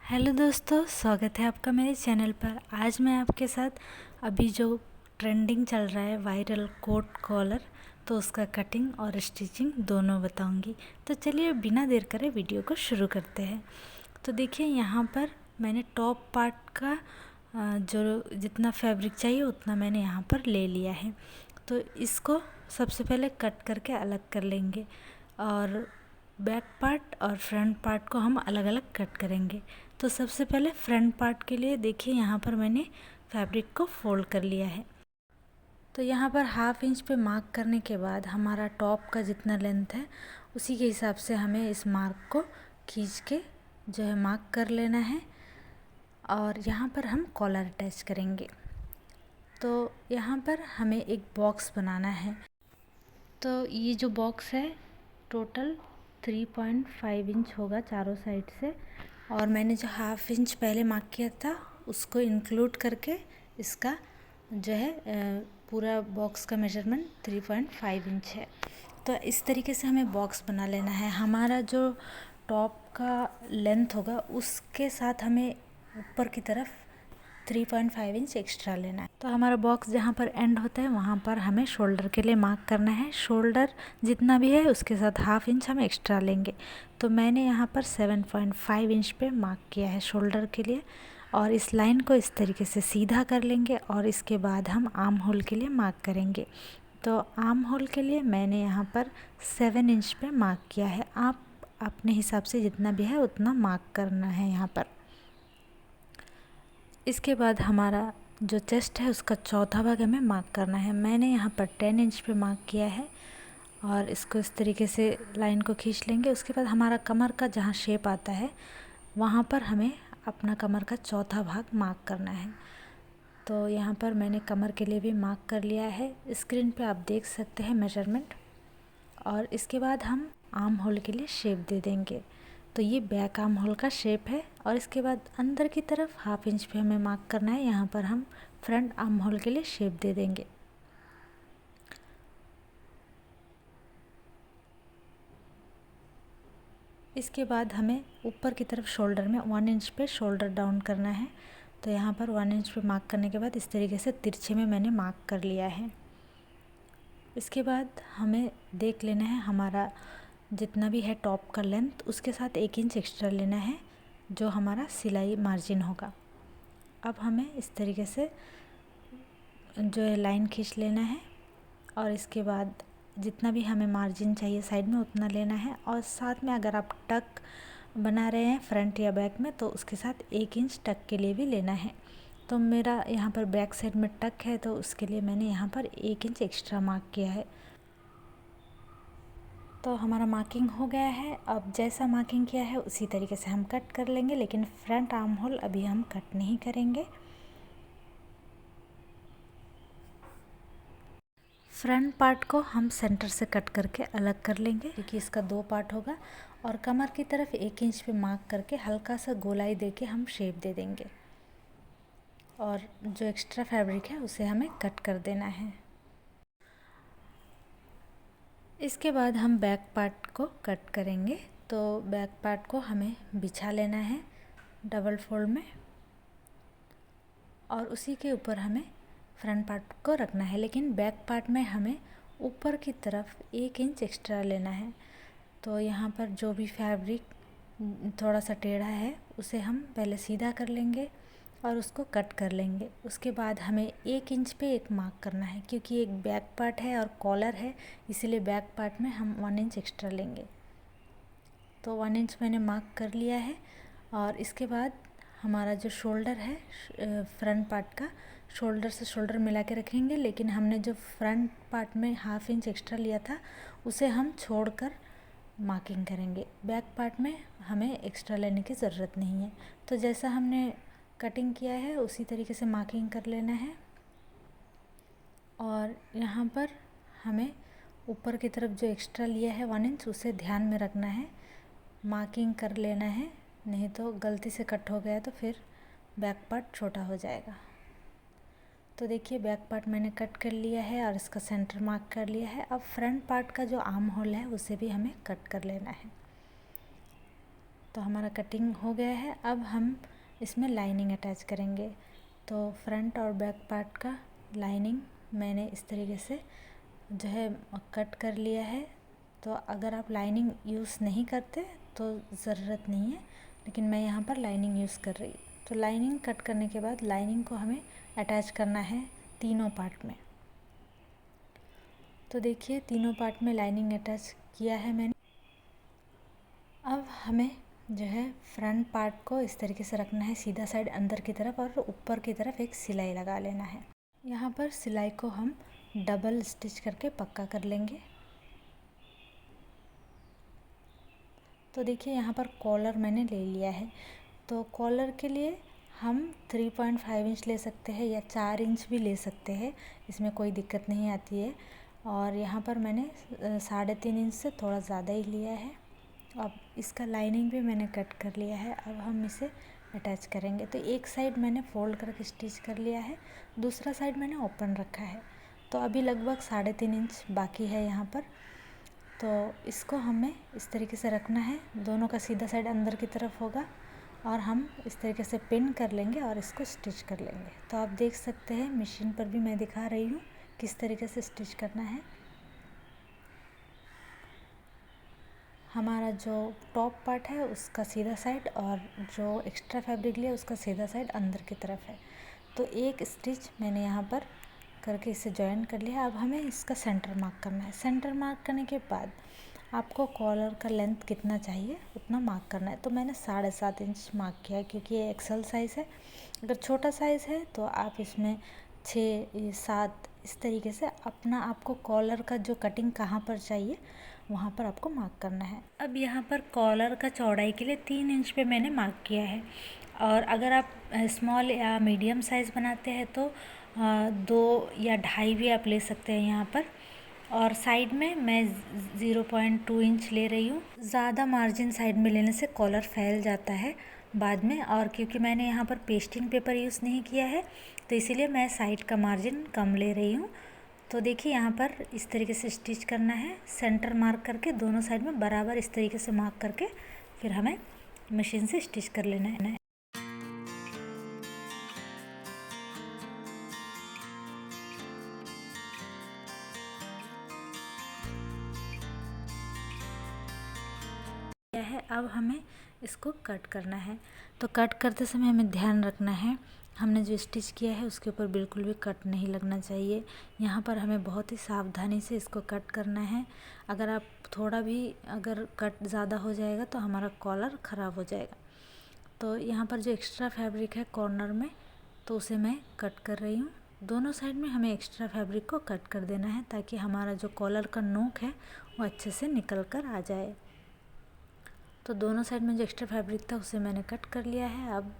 Hello दोस्तों, स्वागत है आपका मेरे चैनल पर। आज मैं आपके साथ अभी जो ट्रेंडिंग चल रहा है वायरल कोट कॉलर, तो उसका कटिंग और स्टिचिंग दोनों बताऊंगी। तो चलिए बिना देर करे वीडियो को शुरू करते हैं। तो देखिए यहाँ पर मैंने टॉप पार्ट का जो जितना फैब्रिक चाहिए उतना मैंने यहाँ पर ले लिया है। तो इसको सबसे पहले कट करके अलग कर लेंगे और बैक पार्ट और फ्रंट पार्ट को हम अलग अलग कट करेंगे। तो सबसे पहले फ्रंट पार्ट के लिए देखिए यहाँ पर मैंने फैब्रिक को फोल्ड कर लिया है। तो यहाँ पर हाफ इंच पे मार्क करने के बाद हमारा टॉप का जितना लेंथ है उसी के हिसाब से हमें इस मार्क को खींच के जो है मार्क कर लेना है और यहाँ पर हम कॉलर अटैच करेंगे। तो यहाँ पर हमें एक बॉक्स बनाना है। तो ये जो बॉक्स है टोटल 3.5 इंच होगा चारों साइड से, और मैंने जो हाफ इंच पहले मार्क किया था उसको इंक्लूड करके इसका जो है पूरा बॉक्स का मेजरमेंट 3.5 इंच है। तो इस तरीके से हमें बॉक्स बना लेना है। हमारा जो टॉप का लेंथ होगा उसके साथ हमें ऊपर की तरफ 3.5 इंच एक्स्ट्रा लेना है। तो हमारा बॉक्स जहाँ पर एंड होता है वहाँ पर हमें शोल्डर के लिए मार्क करना है। शोल्डर जितना भी है उसके साथ हाफ इंच हम एक्स्ट्रा लेंगे। तो मैंने यहाँ पर 7.5 इंच पे मार्क किया है शोल्डर के लिए, और इस लाइन को इस तरीके से सीधा कर लेंगे और इसके बाद हम आर्म होल के लिए मार्क करेंगे। तो आर्म होल के लिए मैंने यहाँ पर 7 इंच पे मार्क किया है। आप अपने हिसाब से जितना भी है उतना मार्क करना है यहाँ पर। इसके बाद हमारा जो चेस्ट है उसका चौथा भाग हमें मार्क करना है। मैंने यहाँ पर 10 इंच पे मार्क किया है और इसको इस तरीके से लाइन को खींच लेंगे। उसके बाद हमारा कमर का जहाँ शेप आता है वहाँ पर हमें अपना कमर का चौथा भाग मार्क करना है। तो यहाँ पर मैंने कमर के लिए भी मार्क कर लिया है। स्क्रीन पे आप देख सकते हैं मेजरमेंट। और इसके बाद हम आर्म होल के लिए शेप दे देंगे। तो ये बैक आर्म होल का शेप है। और इसके बाद अंदर की तरफ हाफ इंच पे हमें मार्क करना है। यहाँ पर हम फ्रंट आर्म होल के लिए शेप दे देंगे। इसके बाद हमें ऊपर की तरफ शोल्डर में 1 इंच पे शोल्डर डाउन करना है। तो यहाँ पर 1 इंच पे मार्क करने के बाद इस तरीके से तिरछे में मैंने मार्क कर लिया है। इसके बाद हमें देख लेना है हमारा जितना भी है टॉप का लेंथ उसके साथ 1 इंच एक्स्ट्रा लेना है जो हमारा सिलाई मार्जिन होगा। अब हमें इस तरीके से जो है लाइन खींच लेना है और इसके बाद जितना भी हमें मार्जिन चाहिए साइड में उतना लेना है। और साथ में अगर आप टक बना रहे हैं फ्रंट या बैक में तो उसके साथ 1 इंच टक के लिए भी लेना है। तो मेरा यहाँ पर बैक साइड में टक है तो उसके लिए मैंने यहाँ पर 1 इंच एक्स्ट्रा मार्क किया है। तो हमारा मार्किंग हो गया है। अब जैसा मार्किंग किया है उसी तरीके से हम कट कर लेंगे, लेकिन फ्रंट आर्म होल अभी हम कट नहीं करेंगे। फ्रंट पार्ट को हम सेंटर से कट करके अलग कर लेंगे क्योंकि इसका 2 पार्ट होगा। और कमर की तरफ 1 इंच पे मार्क करके हल्का सा गोलाई देके हम शेप दे देंगे और जो एक्स्ट्रा फैब्रिक है उसे हमें कट कर देना है। इसके बाद हम बैक पार्ट को कट करेंगे। तो बैक पार्ट को हमें बिछा लेना है डबल फोल्ड में और उसी के ऊपर हमें फ्रंट पार्ट को रखना है, लेकिन बैक पार्ट में हमें ऊपर की तरफ 1 इंच एक्स्ट्रा लेना है। तो यहाँ पर जो भी फैब्रिक थोड़ा सा टेढ़ा है उसे हम पहले सीधा कर लेंगे और उसको कट कर लेंगे। उसके बाद हमें 1 इंच पे एक मार्क करना है क्योंकि एक बैक पार्ट है और कॉलर है, इसीलिए बैक पार्ट में हम 1 इंच एक्स्ट्रा लेंगे। तो 1 इंच मैंने मार्क कर लिया है। और इसके बाद हमारा जो शोल्डर है फ्रंट पार्ट का, शोल्डर से शोल्डर मिला के रखेंगे, लेकिन हमने जो फ्रंट पार्ट में हाफ इंच एक्स्ट्रा लिया था उसे हम छोड़कर मार्किंग करेंगे। बैक पार्ट में हमें एक्स्ट्रा लेने की ज़रूरत नहीं है। तो जैसा हमने कटिंग किया है उसी तरीके से मार्किंग कर लेना है। और यहाँ पर हमें ऊपर की तरफ जो एक्स्ट्रा लिया है 1 इंच उसे ध्यान में रखना है, मार्किंग कर लेना है, नहीं तो गलती से कट हो गया तो फिर बैक पार्ट छोटा हो जाएगा। तो देखिए बैक पार्ट मैंने कट कर लिया है और इसका सेंटर मार्क कर लिया है। अब फ्रंट पार्ट का जो आर्म होल है उसे भी हमें कट कर लेना है। तो हमारा कटिंग हो गया है। अब हम इसमें लाइनिंग अटैच करेंगे। तो फ्रंट और बैक पार्ट का लाइनिंग मैंने इस तरीके से जो है कट कर लिया है। तो अगर आप लाइनिंग यूज़ नहीं करते तो ज़रूरत नहीं है, लेकिन मैं यहाँ पर लाइनिंग यूज़ कर रही हूँ। तो लाइनिंग कट करने के बाद लाइनिंग को हमें अटैच करना है तीनों पार्ट में। तो देखिए तीनों पार्ट में लाइनिंग अटैच किया है मैंने। अब हमें जो है फ्रंट पार्ट को इस तरीके से रखना है सीधा साइड अंदर की तरफ, और ऊपर की तरफ एक सिलाई लगा लेना है। यहाँ पर सिलाई को हम डबल स्टिच करके पक्का कर लेंगे। तो देखिए यहाँ पर कॉलर मैंने ले लिया है। तो कॉलर के लिए हम 3.5 इंच ले सकते हैं या 4 इंच भी ले सकते हैं, इसमें कोई दिक्कत नहीं आती है। और यहाँ पर मैंने 3.5 इंच से थोड़ा ज़्यादा ही लिया है। अब इसका लाइनिंग भी मैंने कट कर लिया है। अब हम इसे अटैच करेंगे। तो एक साइड मैंने फोल्ड करके स्टिच कर लिया है, दूसरा साइड मैंने ओपन रखा है। तो अभी लगभग 3.5 इंच बाकी है यहाँ पर। तो इसको हमें इस तरीके से रखना है, दोनों का सीधा साइड अंदर की तरफ होगा, और हम इस तरीके से पिन कर लेंगे और इसको स्टिच कर लेंगे। तो आप देख सकते हैं मशीन पर भी मैं दिखा रही हूँ किस तरीके से स्टिच करना है। हमारा जो टॉप पार्ट है उसका सीधा साइड, और जो एक्स्ट्रा फैब्रिक लिया उसका सीधा साइड अंदर की तरफ है। तो एक स्टिच मैंने यहाँ पर करके इसे जॉइन कर लिया। अब हमें इसका सेंटर मार्क करना है। सेंटर मार्क करने के बाद आपको कॉलर का लेंथ कितना चाहिए उतना मार्क करना है। तो मैंने 7.5 इंच मार्क किया है, क्योंकि ये एक्सेल साइज़ है। अगर छोटा साइज़ है तो आप इसमें 6, 7 इस तरीके से अपना आपको कॉलर का जो कटिंग कहाँ पर चाहिए वहाँ पर आपको मार्क करना है। अब यहाँ पर कॉलर का चौड़ाई के लिए 3 इंच पे मैंने मार्क किया है। और अगर आप स्मॉल या मीडियम साइज़ बनाते हैं तो 2 या 2.5 भी आप ले सकते हैं यहाँ पर। और साइड में मैं 0.2 इंच ले रही हूँ। ज़्यादा मार्जिन साइड में लेने से कॉलर फैल जाता है बाद में, और क्योंकि मैंने यहाँ पर पेस्टिंग पेपर यूज़ नहीं किया है तो इसीलिए मैं साइड का मार्जिन कम ले रही हूँ। तो देखिए यहाँ पर इस तरीके से स्टिच करना है, सेंटर मार्क करके दोनों साइड में बराबर इस तरीके से मार्क करके फिर हमें मशीन से स्टिच कर लेना है। अब हमें इसको कट करना है। तो कट करते समय हमें ध्यान रखना है, हमने जो स्टिच किया है उसके ऊपर बिल्कुल भी कट नहीं लगना चाहिए। यहाँ पर हमें बहुत ही सावधानी से इसको कट करना है। अगर आप थोड़ा भी अगर कट ज़्यादा हो जाएगा तो हमारा कॉलर ख़राब हो जाएगा। तो यहाँ पर जो एक्स्ट्रा फैब्रिक है कॉर्नर में, तो उसे मैं कट कर रही हूँ। दोनों साइड में हमें एक्स्ट्रा फैब्रिक को कट कर देना है, ताकि हमारा जो कॉलर का नोक है वो अच्छे से निकल कर आ जाए। तो दोनों साइड में जो एक्स्ट्रा फैब्रिक था उसे मैंने कट कर लिया है। अब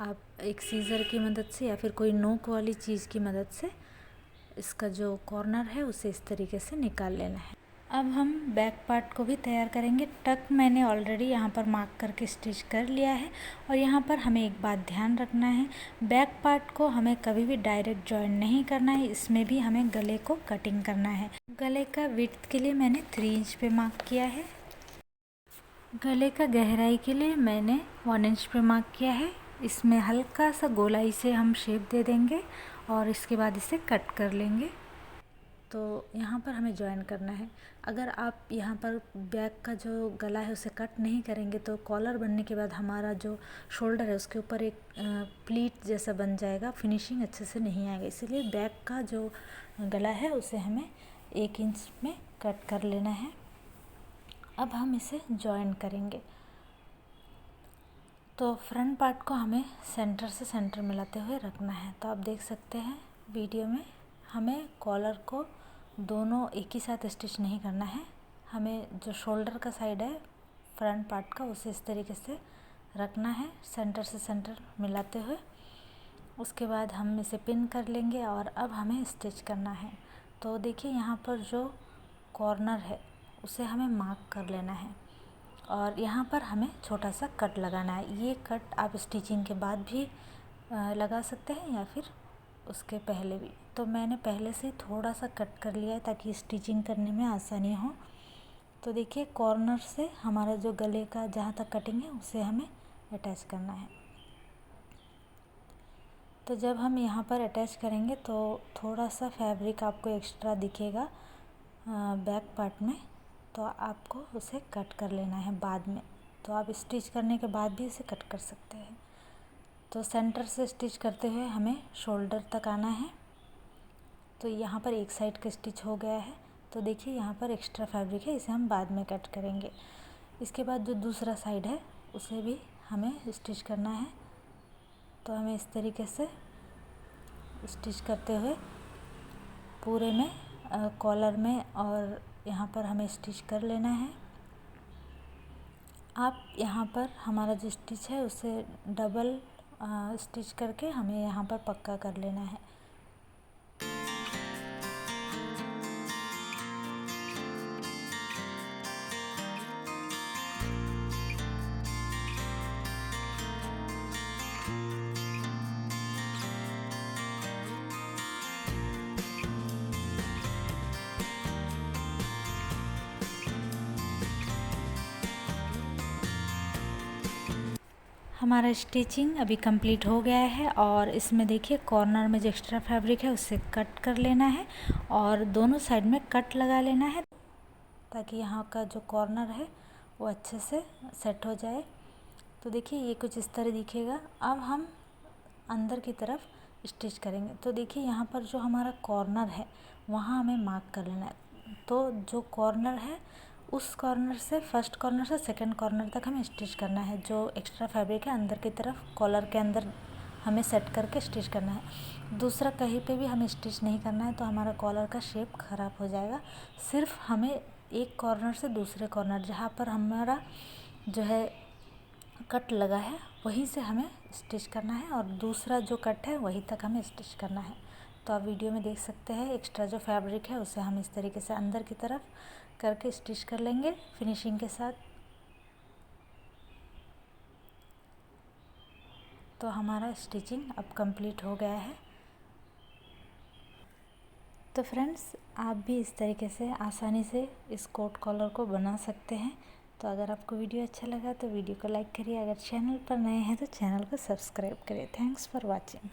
आप एक सीज़र की मदद से या फिर कोई नोक वाली चीज़ की मदद से इसका जो कॉर्नर है उसे इस तरीके से निकाल लेना है। अब हम बैक पार्ट को भी तैयार करेंगे। टक मैंने ऑलरेडी यहाँ पर मार्क करके स्टिच कर लिया है। और यहाँ पर हमें एक बात ध्यान रखना है, बैक पार्ट को हमें कभी भी डायरेक्ट जॉइन नहीं करना है, इसमें भी हमें गले को कटिंग करना है। गले का विड्थ के लिए मैंने 3 इंच पे मार्क किया है। गले का गहराई के लिए मैंने 1 इंच पे मार्क किया है। इसमें हल्का सा गोलाई से हम शेप दे देंगे और इसके बाद इसे कट कर लेंगे। तो यहाँ पर हमें जॉइन करना है। अगर आप यहाँ पर बैक का जो गला है उसे कट नहीं करेंगे तो कॉलर बनने के बाद हमारा जो शोल्डर है उसके ऊपर एक प्लीट जैसा बन जाएगा, फिनिशिंग अच्छे से नहीं आएगा। इसीलिए बैक का जो गला है उसे हमें 1 इंच में कट कर लेना है। अब हम इसे जॉइन करेंगे। तो फ्रंट पार्ट को हमें सेंटर से सेंटर मिलाते हुए रखना है। तो आप देख सकते हैं वीडियो में, हमें कॉलर को दोनों एक ही साथ स्टिच नहीं करना है। हमें जो शोल्डर का साइड है फ्रंट पार्ट का उसे इस तरीके से रखना है, सेंटर से सेंटर मिलाते हुए। उसके बाद हम इसे पिन कर लेंगे और अब हमें स्टिच करना है। तो देखिए यहाँ पर जो कॉर्नर है उसे हमें मार्क कर लेना है और यहाँ पर हमें छोटा सा कट लगाना है। ये कट आप स्टिचिंग के बाद भी लगा सकते हैं या फिर उसके पहले भी। तो मैंने पहले से थोड़ा सा कट कर लिया है ताकि स्टिचिंग करने में आसानी हो। तो देखिए कॉर्नर से हमारा जो गले का जहाँ तक कटिंग है उसे हमें अटैच करना है। तो जब हम यहाँ पर अटैच करेंगे तो थोड़ा सा फैब्रिक आपको एक्स्ट्रा दिखेगा बैक पार्ट में, तो आपको उसे कट कर लेना है बाद में। तो आप स्टिच करने के बाद भी इसे कट कर सकते हैं। तो सेंटर से स्टिच करते हुए हमें शोल्डर तक आना है। तो यहाँ पर एक साइड का स्टिच हो गया है। तो देखिए यहाँ पर एक्स्ट्रा फैब्रिक है, इसे हम बाद में कट करेंगे। इसके बाद जो दूसरा साइड है उसे भी हमें स्टिच करना है। तो हमें इस तरीके से स्टिच करते हुए पूरे में कॉलर में और यहाँ पर हमें स्टिच कर लेना है। आप यहाँ पर हमारा जो स्टिच है उसे डबल स्टिच करके हमें यहाँ पर पक्का कर लेना है। हमारा स्टिचिंग अभी कंप्लीट हो गया है और इसमें देखिए कॉर्नर में जो एक्स्ट्रा फैब्रिक है उससे कट कर लेना है और दोनों साइड में कट लगा लेना है ताकि यहाँ का जो कॉर्नर है वो अच्छे से सेट हो जाए। तो देखिए ये कुछ इस तरह दिखेगा। अब हम अंदर की तरफ स्टिच करेंगे। तो देखिए यहाँ पर जो हमारा कॉर्नर है वहाँ हमें मार्क कर लेना है। तो जो कॉर्नर है उस कॉर्नर से फर्स्ट कॉर्नर से सेकंड कॉर्नर तक हमें स्टिच करना है। जो एक्स्ट्रा फैब्रिक है अंदर की तरफ कॉलर के अंदर हमें सेट करके स्टिच करना है। दूसरा कहीं पे भी हमें स्टिच नहीं करना है, तो हमारा कॉलर का शेप ख़राब हो जाएगा। सिर्फ हमें एक कॉर्नर से दूसरे कॉर्नर जहाँ पर हमारा जो है कट लगा है वहीं से हमें स्टिच करना है और दूसरा जो कट है वहीं तक हमें स्टिच करना है। तो आप वीडियो में देख सकते हैं एक्स्ट्रा जो फैब्रिक है उसे हम इस तरीके से अंदर की तरफ करके स्टिच कर लेंगे फिनिशिंग के साथ। तो हमारा स्टिचिंग अब कंप्लीट हो गया है। तो फ्रेंड्स आप भी इस तरीके से आसानी से इस कोट कॉलर को बना सकते हैं। तो अगर आपको वीडियो अच्छा लगा तो वीडियो को लाइक करिए। अगर चैनल पर नए हैं तो चैनल को सब्सक्राइब करिए। Thanks for watching.